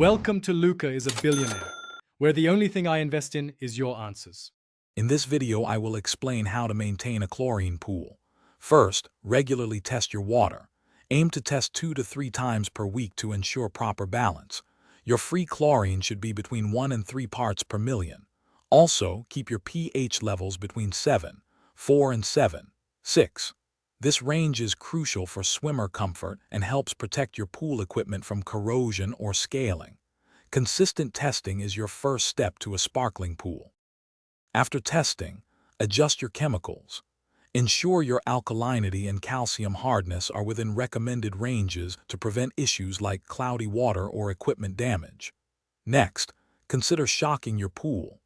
Welcome to Luca is a Billionaire, where the only thing I invest in is your answers. In this video, I will explain how to maintain a chlorine pool. First, regularly test your water. Aim to test 2 to 3 times per week to ensure proper balance. Your free chlorine should be between 1 and 3 parts per million. Also, keep your pH levels between 7, 4 and 7, 6. This range is crucial for swimmer comfort and helps protect your pool equipment from corrosion or scaling. Consistent testing is your first step to a sparkling pool. After testing, adjust your chemicals. Ensure your alkalinity and calcium hardness are within recommended ranges to prevent issues like cloudy water or equipment damage. Next, consider shocking your pool.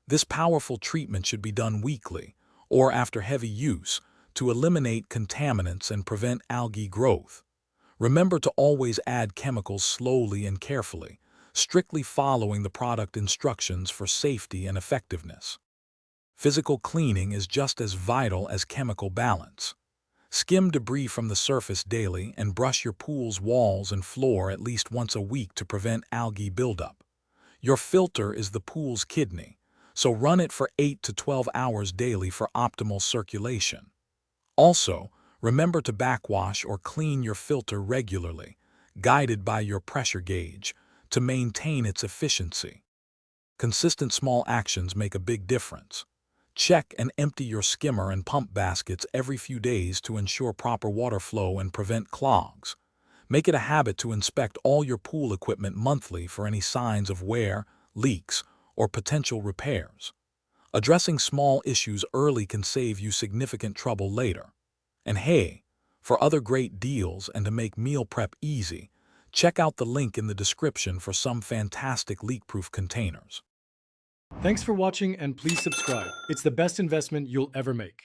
This powerful treatment should be done weekly or after heavy use to eliminate contaminants and prevent algae growth. Remember to always add chemicals slowly and carefully, strictly following the product instructions for safety and effectiveness. Physical cleaning is just as vital as chemical balance. Skim debris from the surface daily and brush your pool's walls and floor at least once a week to prevent algae buildup. Your filter is the pool's kidney, so run it for 8 to 12 hours daily for optimal circulation. Also, remember to backwash or clean your filter regularly, guided by your pressure gauge, to maintain its efficiency. Consistent small actions make a big difference. Check and empty your skimmer and pump baskets every few days to ensure proper water flow and prevent clogs. Make it a habit to inspect all your pool equipment monthly for any signs of wear, leaks, or potential repairs. Addressing small issues early can save you significant trouble later. And hey, for other great deals and to make meal prep easy, check out the link in the description for some fantastic leak-proof containers. Thanks for watching and please subscribe. It's the best investment you'll ever make.